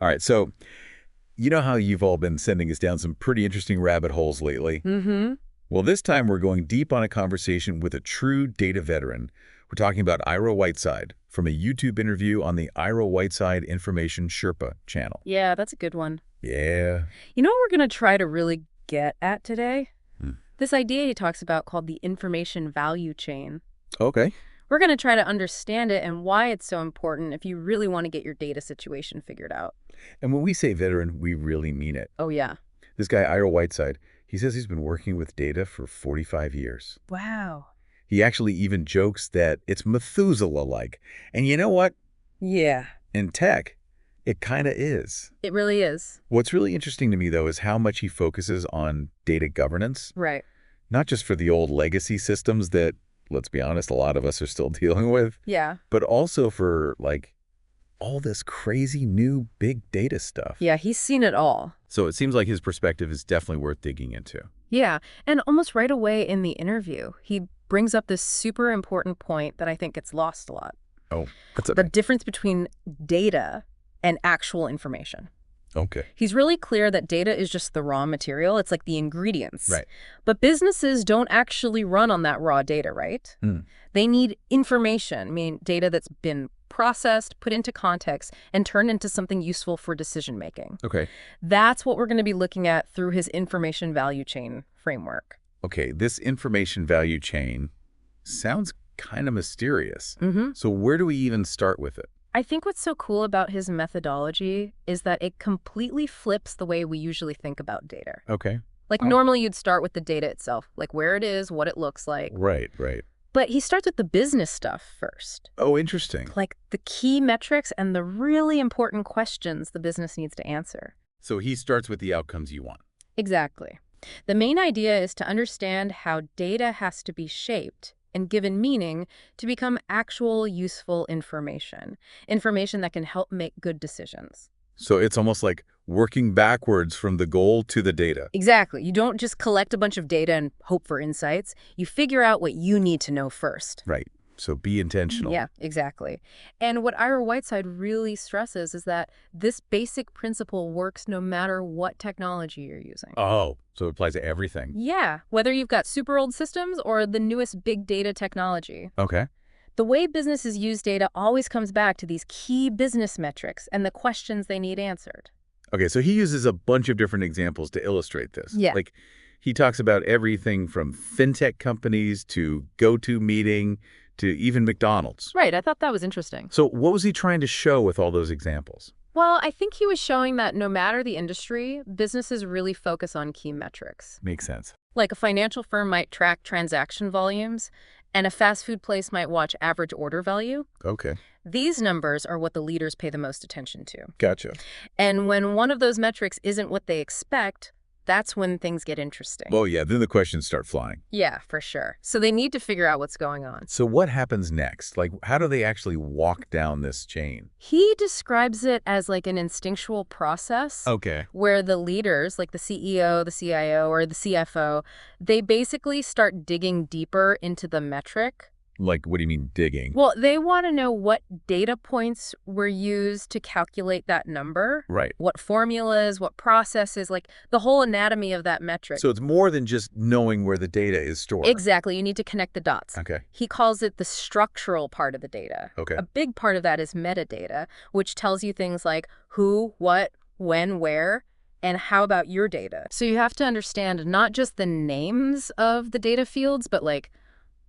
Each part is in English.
All right, so you know how you've all been sending us down some pretty interesting rabbit holes lately? Mm-hmm. Well, this time we're going deep on a conversation with a true data veteran. We're talking about Ira Whiteside from a YouTube interview on the Ira Whiteside Information Sherpa channel. Yeah, that's a good one. Yeah. You know what we're going to try to really get at today? Hmm. This idea he talks about called the information value chain. Okay. We're going to try to understand it and why it's so important if you really want to get your data situation figured out. And when we say veteran, we really mean it. Oh, yeah. This guy, Ira Whiteside, he says he's been working with data for 45 years. Wow. He actually even jokes that it's Methuselah-like. And you know what? Yeah. In tech, it kind of is. It really is. What's really interesting to me, though, is how much he focuses on data governance, Right. not just for the old legacy systems that, let's be honest, a lot of us are still dealing with, Yeah. but also for, like, all this crazy new big data stuff. Yeah, he's seen it all. So it seems like his perspective is definitely worth digging into. Yeah, and almost right away in the interview, he brings up this super important point that I think gets lost a lot. Oh, that's The difference between data and actual information. okay. He's really clear that data is just the raw material. It's like the ingredients. Right. But businesses don't actually run on that raw data, right? Mm. They need information, I mean, data that's been processed, put into context, and turned into something useful for decision making. Okay. That's what we're going to be looking at through his information value chain framework. Okay, this information value chain sounds kind of mysterious. Mm-hmm. So where do we even start with it? I think what's so cool about his methodology is that it completely flips the way we usually think about data. Okay. Like Oh. normally you'd start with the data itself, like where it is, what it looks like. Right, right. But he starts with the business stuff first, Oh, interesting. like the key metrics and the really important questions the business needs to answer. So he starts with the outcomes you want. Exactly. The main idea is to understand how data has to be shaped and given meaning to become actual useful information, information that can help make good decisions. So it's almost like working backwards from the goal to the data. Exactly. You don't just collect a bunch of data and hope for insights. You figure out what you need to know first. Right. So be intentional. Yeah, exactly. And what Ira Whiteside really stresses is that this basic principle works no matter what technology you're using. Oh, so it applies to everything. Yeah, whether you've got super old systems or the newest big data technology. Okay. The way businesses use data always comes back to these key business metrics and the questions they need answered. Okay, so he uses a bunch of different examples to illustrate this. Yeah. Like, he talks about everything from fintech companies to GoToMeeting to even McDonald's. Right, I thought that was interesting. So what was he trying to show with all those examples? Well, I think he was showing that no matter the industry, businesses really focus on key metrics. Makes sense. Like a financial firm might track transaction volumes, and a fast food place might watch average order value. Okay. These numbers are what the leaders pay the most attention to. Gotcha. And when one of those metrics isn't what they expect, that's when things get interesting. Well, yeah, then the questions start flying. Yeah, for sure. So they need to figure out what's going on. So what happens next? Like, how do they actually walk down this chain? He describes it as like an instinctual process Okay. where the leaders, like the CEO, the CIO, or the CFO, they basically start digging deeper into the metric. Like, what do you mean digging? Well, they want to know what data points were used to calculate that number, Right. what formulas, what processes, like the whole anatomy of that metric. So it's more than just knowing where the data is stored. Exactly. You need to connect the dots. Okay. He calls it the structural part of the data. Okay. A big part of that is metadata, which tells you things like who, what, when, where, and how about your data. So you have to understand not just the names of the data fields, but like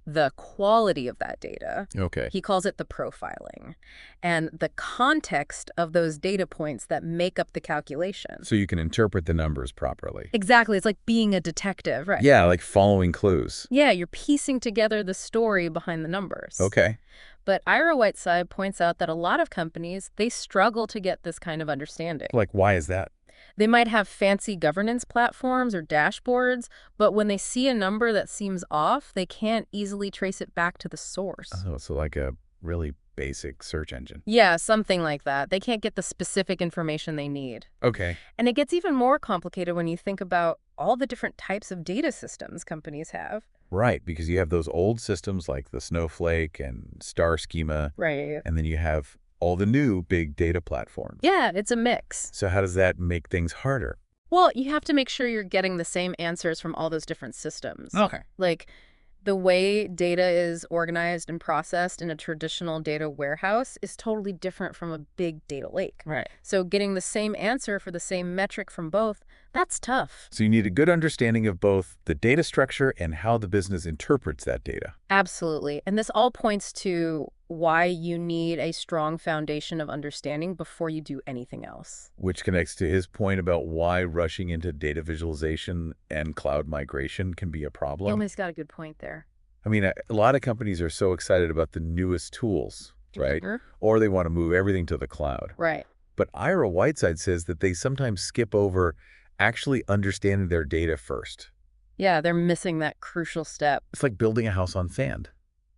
the quality of that data. Okay. He calls it the profiling, and the context of those data points that make up the calculation. So you can interpret the numbers properly. Exactly. It's like being a detective, right? Yeah, like following clues. Yeah, you're piecing together the story behind the numbers. Okay. But Ira Whiteside points out that a lot of companies, they struggle to get this kind of understanding. Like, why is that? They might have fancy governance platforms or dashboards, but when they see a number that seems off, they can't easily trace it back to the source. Oh, so like a really basic search engine. Yeah, something like that. They can't get the specific information they need. Okay. And it gets even more complicated when you think about all the different types of data systems companies have. Right, because you have those old systems like the Snowflake and Star Schema, Right. and then you have all the new big data platforms. Yeah, it's a mix. So how does that make things harder? Well, you have to make sure you're getting the same answers from all those different systems. Okay. Like, the way data is organized and processed in a traditional data warehouse is totally different from a big data lake. Right. So getting the same answer for the same metric from both, that's tough. So you need a good understanding of both the data structure and how the business interprets that data. Absolutely. And this all points to why you need a strong foundation of understanding before you do anything else. Which connects to his point about why rushing into data visualization and cloud migration can be a problem. Ilma's got a good point there. I mean, a lot of companies are so excited about the newest tools, right? Mhm. Or they want to move everything to the cloud. Right. But Ira Whiteside says that they sometimes skip over actually understanding their data first. Yeah, they're missing that crucial step. It's like building a house on sand.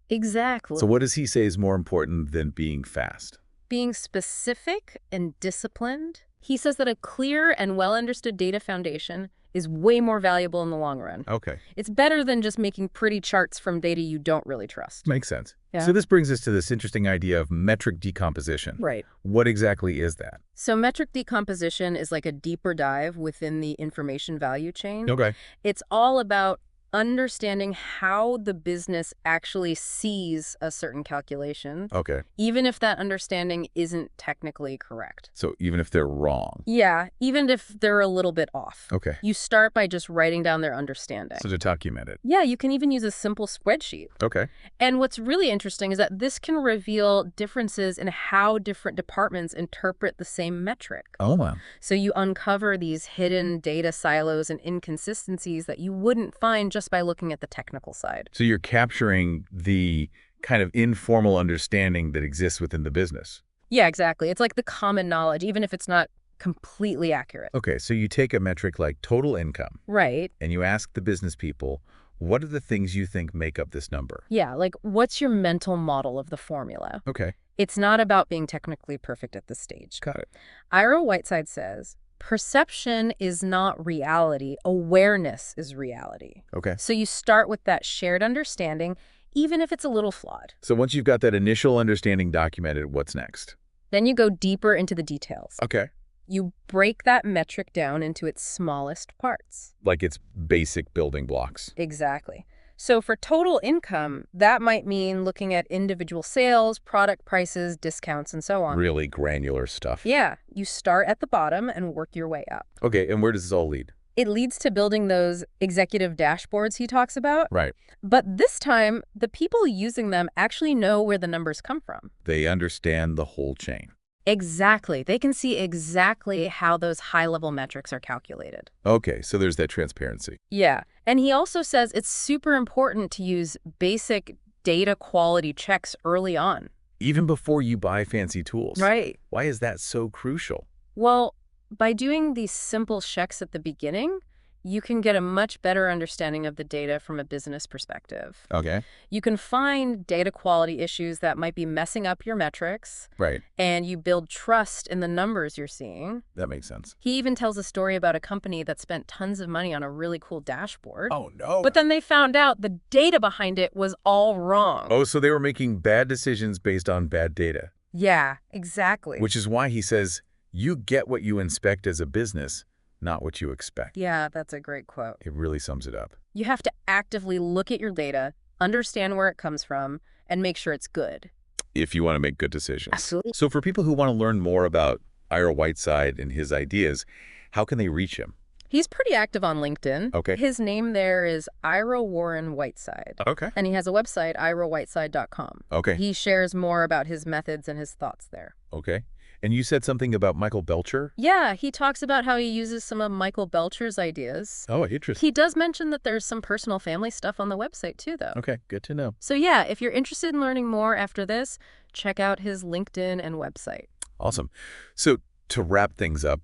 Exactly. So what does he say is more important than being fast? Being specific and disciplined. He says that a clear and well-understood data foundation is way more valuable in the long run. Okay. It's better than just making pretty charts from data you don't really trust. Makes sense. Yeah. So this brings us to this interesting idea of metric decomposition. Right. What exactly is that? So metric decomposition is like a deeper dive within the information value chain. Okay. It's all about understanding how the business actually sees a certain calculation, Okay. even if that understanding isn't technically correct. So even if they're wrong. Yeah, even if they're a little bit off. Okay. You start by just writing down their understanding. So to document it. Yeah, you can even use a simple spreadsheet. Okay. And what's really interesting is that this can reveal differences in how different departments interpret the same metric. Oh, wow. So you uncover these hidden data silos and inconsistencies that you wouldn't find just by looking at the technical side. So you're capturing the kind of informal understanding that exists within the business. Yeah, exactly. It's like the common knowledge, even if it's not completely accurate. Okay, so you take a metric like total income Right. and you ask the business people, what are the things you think make up this number? Yeah, like what's your mental model of the formula? Okay, It's not about being technically perfect at this stage. got it. Ira Whiteside says, perception is not reality, awareness is reality. Okay. So you start with that shared understanding, even if it's a little flawed. So once you've got that initial understanding documented, what's next? Then you go deeper into the details. Okay. You break that metric down into its smallest parts. Like it's basic building blocks. Exactly. So for total income, that might mean looking at individual sales, product prices, discounts, and so on. Really granular stuff. Yeah, you start at the bottom and work your way up. Okay, and where does this all lead? It leads to building those executive dashboards he talks about. Right. But this time, the people using them actually know where the numbers come from. They understand the whole chain. Exactly. They can see exactly how those high-level metrics are calculated. Okay, so there's that transparency. Yeah. And he also says it's super important to use basic data quality checks early on. Even before you buy fancy tools. Right. Why is that so crucial? Well, by doing these simple checks at the beginning, you can get a much better understanding of the data from a business perspective. Okay. You can find data quality issues that might be messing up your metrics, Right. and you build trust in the numbers you're seeing. That makes sense. He even tells a story about a company that spent tons of money on a really cool dashboard. Oh, no. But then they found out the data behind it was all wrong. Oh, so they were making bad decisions based on bad data. Yeah, exactly. Which is why he says, you get what you inspect as a business, not what you expect. Yeah, that's a great quote. It really sums it up. You have to actively look at your data, understand where it comes from, and make sure it's good. If you want to make good decisions. Absolutely. So for people who want to learn more about Ira Whiteside and his ideas, how can they reach him? He's pretty active on LinkedIn. Okay. His name there is Ira Warren Whiteside. Okay. And he has a website, irawhiteside.com. Okay. He shares more about his methods and his thoughts there. Okay. And you said something about Michael Belcher? Yeah, he talks about how he uses some of Michael Belcher's ideas. Oh, interesting. He does mention that there's some personal family stuff on the website too, though. Okay, good to know. So yeah, if you're interested in learning more after this, check out his LinkedIn and website. Awesome. So to wrap things up,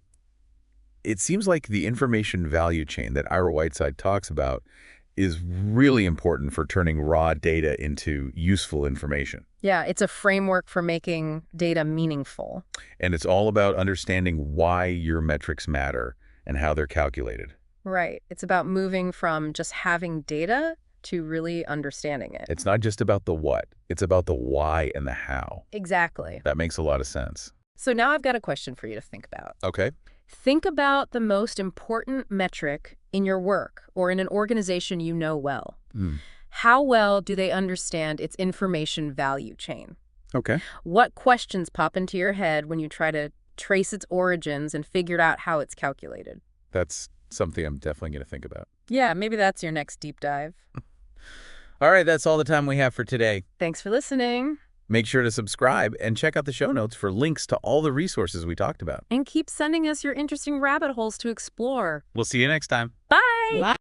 it seems like the information value chain that Ira Whiteside talks about is really important for turning raw data into useful information. Yeah, it's a framework for making data meaningful. And it's all about understanding why your metrics matter and how they're calculated. Right. It's about moving from just having data to really understanding it. It's not just about the what. It's about the why and the how. Exactly. That makes a lot of sense. So now I've got a question for you to think about. Okay. Think about the most important metric in your work or in an organization you know well. How well do they understand its information value chain? Okay. What questions pop into your head when you try to trace its origins and figure out how it's calculated? That's something I'm definitely going to think about. Yeah, maybe that's your next deep dive. All right, that's all the time we have for today. Thanks for listening. Make sure to subscribe and check out the show notes for links to all the resources we talked about. And keep sending us your interesting rabbit holes to explore. We'll see you next time. Bye!